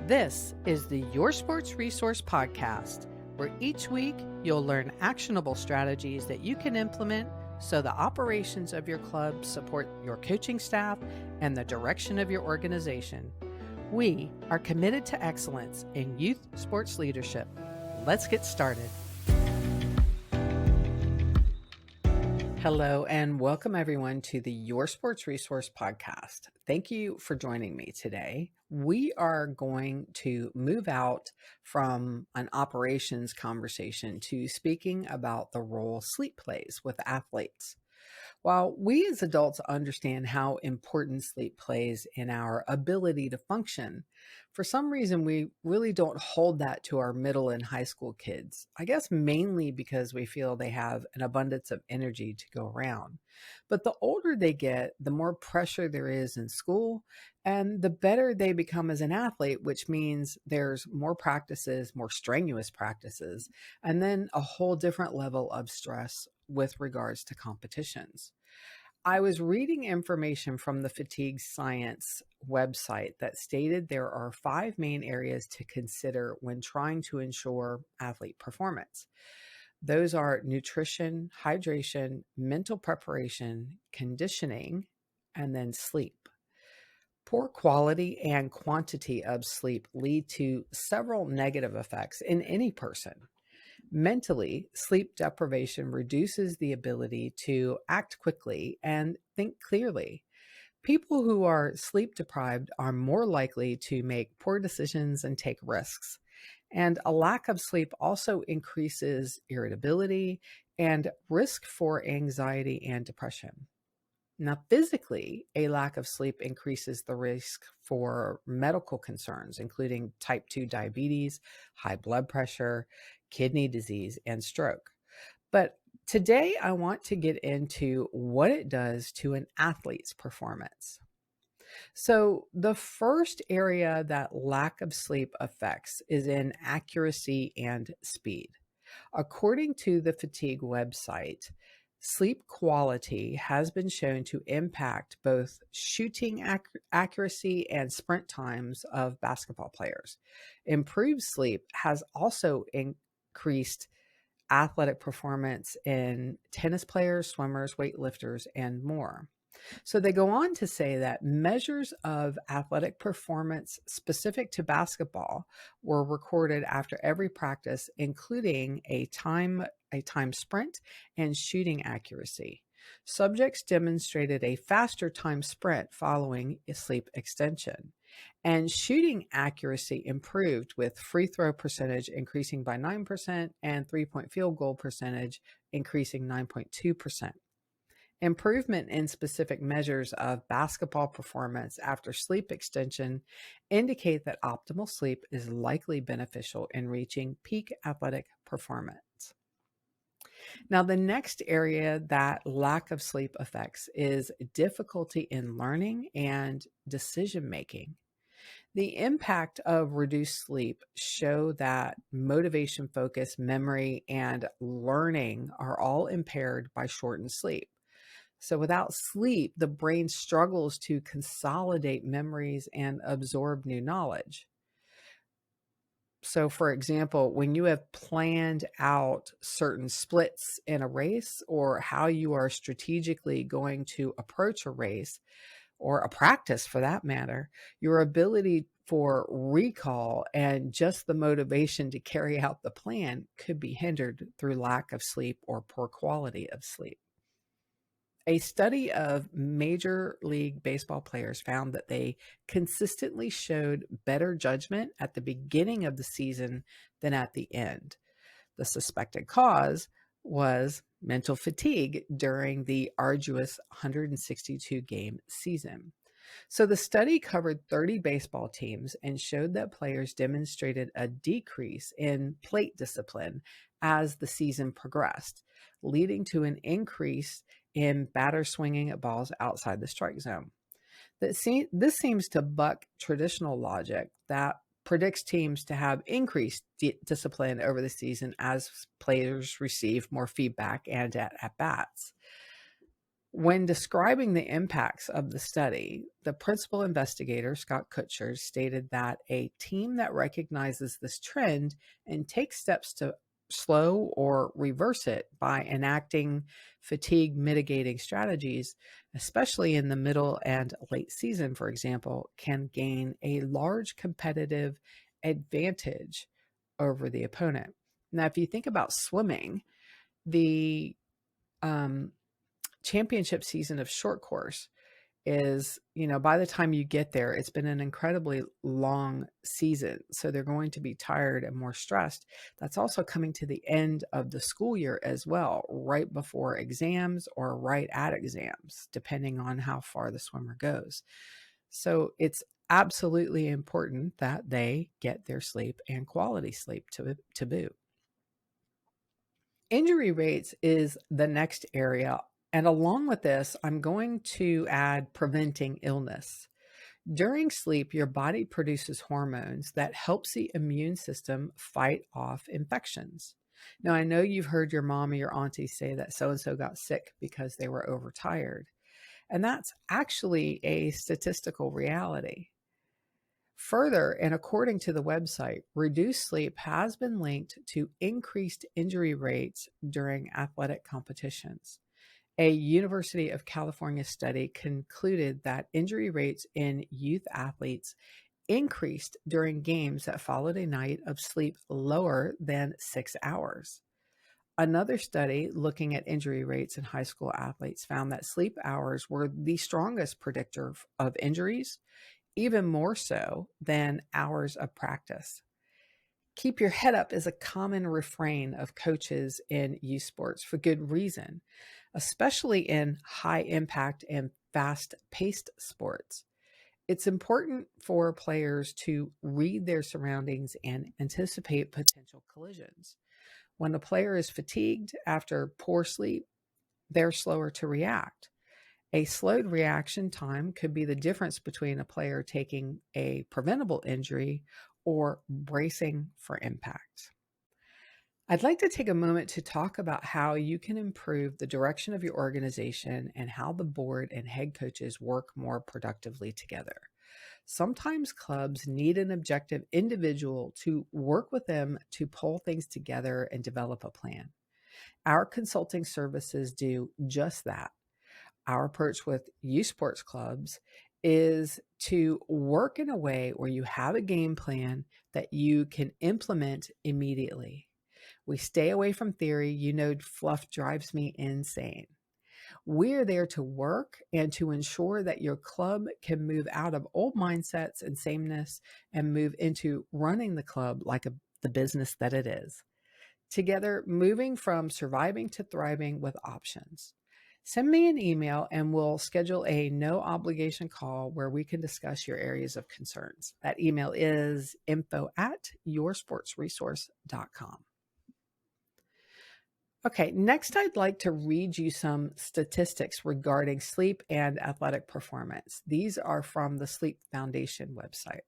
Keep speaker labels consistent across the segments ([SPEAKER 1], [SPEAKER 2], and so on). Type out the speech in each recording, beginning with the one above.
[SPEAKER 1] This is the Your Sports Resource Podcast, where each week you'll learn actionable strategies that you can implement so the operations of your club support your coaching staff and the direction of your organization. We are committed to excellence in youth sports leadership. Let's get started. Hello and welcome everyone to the Your Sports Resource Podcast. Thank you for joining me today. We are going to move out from an operations conversation to speaking about the role sleep plays with athletes. While we as adults understand how important sleep plays in our ability to function, for some reason we really don't hold that to our middle and high school kids. I guess mainly because we feel they have an abundance of energy to go around. But the older they get, the more pressure there is in school and the better they become as an athlete, which means there's more practices, more strenuous practices, and then a whole different level of stress with regards to competitions. I was reading information from the Fatigue Science website that stated there are 5 main areas to consider when trying to ensure athlete performance. Those are nutrition, hydration, mental preparation, conditioning, and then sleep. Poor quality and quantity of sleep lead to several negative effects in any person. Mentally, sleep deprivation reduces the ability to act quickly and think clearly. People who are sleep deprived are more likely to make poor decisions and take risks. And a lack of sleep also increases irritability and risk for anxiety and depression. Now, physically, a lack of sleep increases the risk for medical concerns, including type 2 diabetes, high blood pressure, kidney disease, and stroke. But today, I want to get into what it does to an athlete's performance. So, the first area that lack of sleep affects is in accuracy and speed. According to the Fatigue website, sleep quality has been shown to impact both shooting accuracy and sprint times of basketball players. Improved sleep has also increased athletic performance in tennis players, swimmers, weightlifters, and more. So they go on to say that measures of athletic performance specific to basketball were recorded after every practice, including a time sprint and shooting accuracy. Subjects demonstrated a faster time sprint following a sleep extension. And shooting accuracy improved with free throw percentage increasing by 9% and three-point field goal percentage increasing 9.2%. Improvement in specific measures of basketball performance after sleep extension indicate that optimal sleep is likely beneficial in reaching peak athletic performance. Now, the next area that lack of sleep affects is difficulty in learning and decision making. The impact of reduced sleep show that motivation, focus, memory, and learning are all impaired by shortened sleep. So without sleep, the brain struggles to consolidate memories and absorb new knowledge. So for example, when you have planned out certain splits in a race or how you are strategically going to approach a race or a practice for that matter, your ability for recall and just the motivation to carry out the plan could be hindered through lack of sleep or poor quality of sleep. A study of Major League Baseball players found that they consistently showed better judgment at the beginning of the season than at the end. The suspected cause was mental fatigue during the arduous 162-game season. So the study covered 30 baseball teams and showed that players demonstrated a decrease in plate discipline as the season progressed, leading to an increase in batters swinging at balls outside the strike zone. This seems to buck traditional logic that predicts teams to have increased discipline over the season as players receive more feedback and at bats. When describing the impacts of the study, the principal investigator, Scott Kutcher, stated that a team that recognizes this trend and takes steps to slow or reverse it by enacting fatigue mitigating strategies, especially in the middle and late season, for example, can gain a large competitive advantage over the opponent. Now, if you think about swimming, the um, championship season of short course is, by the time you get there, it's been an incredibly long season. So they're going to be tired and more stressed. That's also coming to the end of the school year as well, right before exams or right at exams, depending on how far the swimmer goes. So it's absolutely important that they get their sleep and quality sleep to boot. Injury rates is the next area. And along with this, I'm going to add preventing illness. During sleep, your body produces hormones that helps the immune system fight off infections. Now, I know you've heard your mom or your auntie say that so-and-so got sick because they were overtired. And that's actually a statistical reality. Further, and according to the website, reduced sleep has been linked to increased injury rates during athletic competitions. A University of California study concluded that injury rates in youth athletes increased during games that followed a night of sleep lower than 6 hours. Another study looking at injury rates in high school athletes found that sleep hours were the strongest predictor of injuries, even more so than hours of practice. Keep your head up is a common refrain of coaches in youth sports for good reason, especially in high impact and fast paced sports. It's important for players to read their surroundings and anticipate potential collisions. When a player is fatigued after poor sleep, they're slower to react. A slowed reaction time could be the difference between a player taking a preventable injury or bracing for impact. I'd like to take a moment to talk about how you can improve the direction of your organization and how the board and head coaches work more productively together. Sometimes clubs need an objective individual to work with them to pull things together and develop a plan. Our consulting services do just that. Our approach with youth sports clubs is to work in a way where you have a game plan that you can implement immediately. We stay away from theory. Fluff drives me insane. We're there to work and to ensure that your club can move out of old mindsets and sameness and move into running the club like the business that it is. Together, moving from surviving to thriving with options. Send me an email and we'll schedule a no obligation call where we can discuss your areas of concerns. That email is info@yoursportsresource.com. Okay, next I'd like to read you some statistics regarding sleep and athletic performance. These are from the Sleep Foundation website.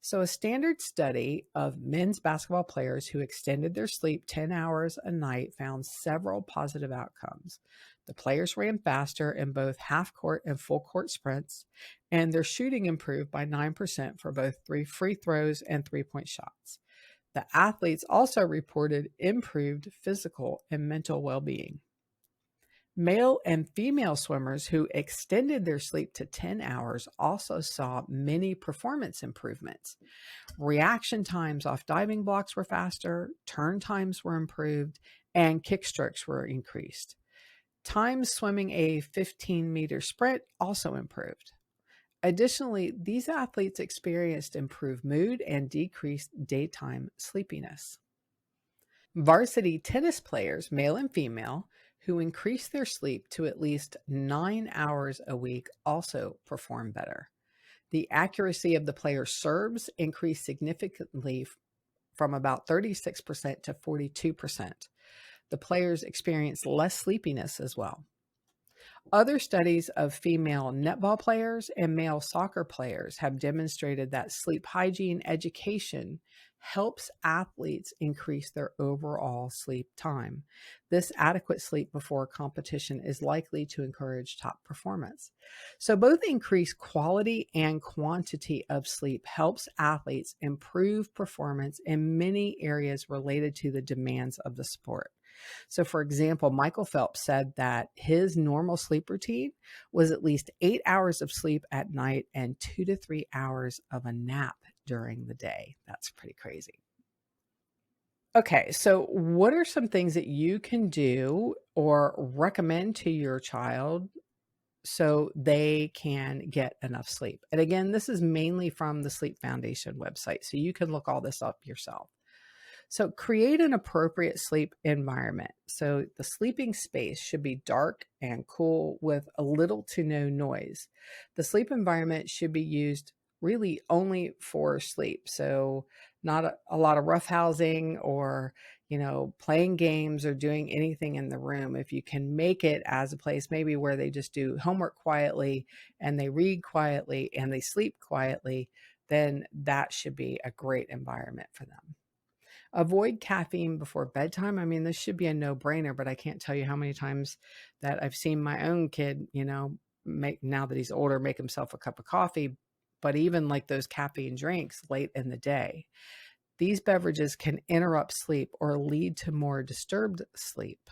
[SPEAKER 1] So, a standard study of men's basketball players who extended their sleep 10 hours a night found several positive outcomes. The players ran faster in both half court and full court sprints, and their shooting improved by 9% for both free throws and 3-point shots. The athletes also reported improved physical and mental well being. Male and female swimmers who extended their sleep to 10 hours also saw many performance improvements. Reaction times off diving blocks were faster, turn times were improved, and kick strokes were increased. Times swimming a 15-meter sprint also improved. Additionally, these athletes experienced improved mood and decreased daytime sleepiness. Varsity tennis players, male and female, who increased their sleep to at least 9 hours a week also perform better. The accuracy of the player's serves increased significantly from about 36% to 42%. The players experienced less sleepiness as well. Other studies of female netball players and male soccer players have demonstrated that sleep hygiene education helps athletes increase their overall sleep time. This adequate sleep before competition is likely to encourage top performance. So, both increased quality and quantity of sleep helps athletes improve performance in many areas related to the demands of the sport. So, for example, Michael Phelps said that his normal sleep routine was at least 8 hours of sleep at night and 2 to 3 hours of a nap during the day. That's pretty crazy. Okay, so what are some things that you can do or recommend to your child so they can get enough sleep? And again, this is mainly from the Sleep Foundation website, so you can look all this up yourself. So, create an appropriate sleep environment. So, the sleeping space should be dark and cool with a little to no noise. The sleep environment should be used really only for sleep. So, not a lot of roughhousing or playing games or doing anything in the room. If you can make it as a place maybe where they just do homework quietly and they read quietly and they sleep quietly, then that should be a great environment for them. Avoid caffeine before bedtime. I mean, this should be a no-brainer, but I can't tell you how many times that I've seen my own kid, make now that he's older, make himself a cup of coffee, but even like those caffeine drinks late in the day. These beverages can interrupt sleep or lead to more disturbed sleep.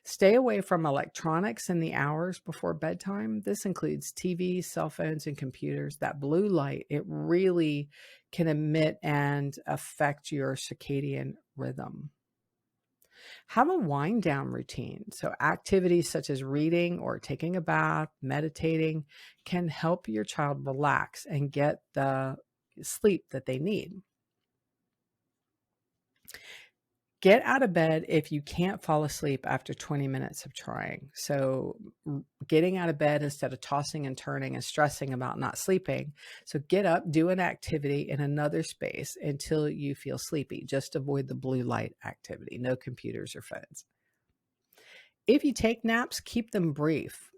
[SPEAKER 1] Stay away from electronics in the hours before bedtime. This includes TVs, cell phones, and computers. That blue light, it really can emit and affect your circadian rhythm. Have a wind down routine. So, activities such as reading or taking a bath, meditating can help your child relax and get the sleep that they need. Get out of bed if you can't fall asleep after 20 minutes of trying. So, getting out of bed instead of tossing and turning and stressing about not sleeping. So, get up, do an activity in another space until you feel sleepy. Just avoid the blue light activity, no computers or phones. If you take naps, keep them brief.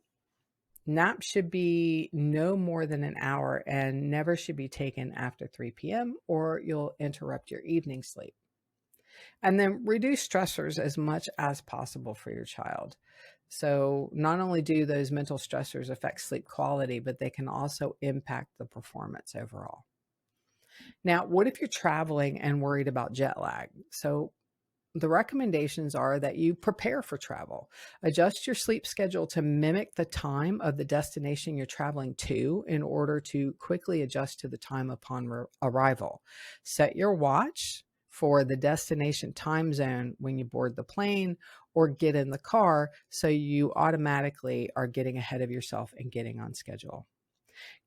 [SPEAKER 1] Naps should be no more than an hour and never should be taken after 3 p.m. or you'll interrupt your evening sleep. And then reduce stressors as much as possible for your child. So, not only do those mental stressors affect sleep quality, but they can also impact the performance overall. Now, what if you're traveling and worried about jet lag? So, the recommendations are that you prepare for travel. Adjust your sleep schedule to mimic the time of the destination you're traveling to in order to quickly adjust to the time upon arrival. Set your watch for the destination time zone when you board the plane or get in the car so you automatically are getting ahead of yourself and getting on schedule.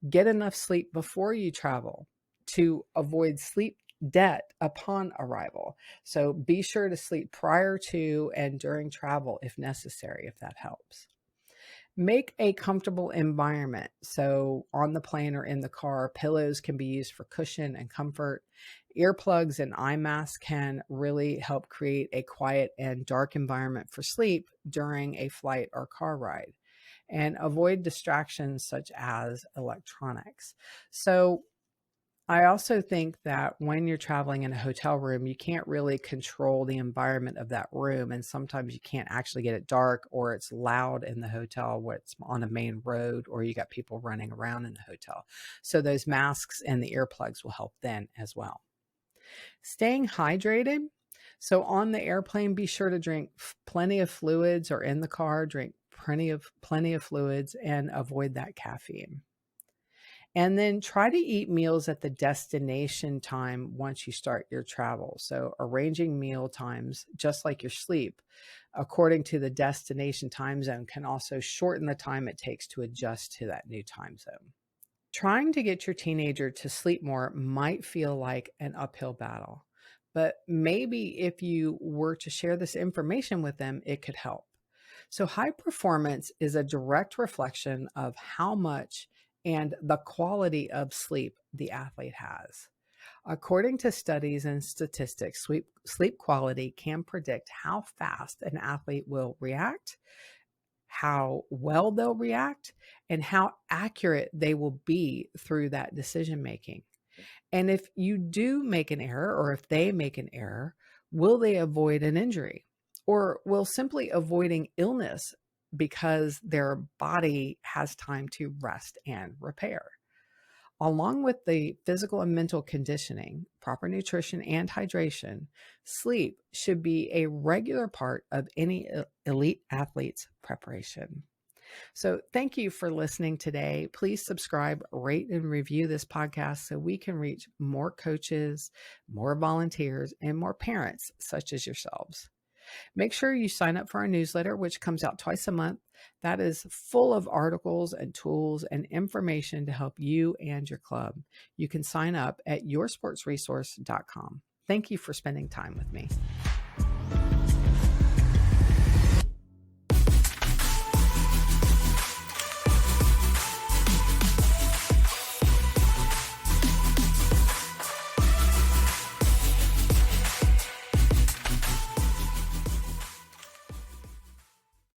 [SPEAKER 1] Get enough sleep before you travel to avoid sleep debt upon arrival. So be sure to sleep prior to and during travel if necessary, if that helps. Make a comfortable environment. So on the plane or in the car, pillows can be used for cushion and comfort. Earplugs and eye masks can really help create a quiet and dark environment for sleep during a flight or car ride. And avoid distractions such as electronics. So I also think that when you're traveling in a hotel room, you can't really control the environment of that room. And sometimes you can't actually get it dark or it's loud in the hotel where it's on a main road or you got people running around in the hotel. So those masks and the earplugs will help then as well. Staying hydrated. So on the airplane, be sure to drink plenty of fluids or in the car, drink plenty of fluids and avoid that caffeine. And then try to eat meals at the destination time once you start your travel. So, arranging meal times, just like your sleep, according to the destination time zone, can also shorten the time it takes to adjust to that new time zone. Trying to get your teenager to sleep more might feel like an uphill battle, but maybe if you were to share this information with them, it could help. So, high performance is a direct reflection of how much and the quality of sleep the athlete has. According to studies and statistics, sleep quality can predict how fast an athlete will react, how well they'll react, and how accurate they will be through that decision making. And if you do make an error, or if they make an error, will they avoid an injury? Or will simply avoiding illness because their body has time to rest and repair? Along with the physical and mental conditioning, proper nutrition, and hydration, sleep should be a regular part of any elite athlete's preparation. So, thank you for listening today. Please subscribe, rate, and review this podcast so we can reach more coaches, more volunteers, and more parents such as yourselves. Make sure you sign up for our newsletter, which comes out twice a month. That is full of articles and tools and information to help you and your club. You can sign up at yoursportsresource.com. Thank you for spending time with me.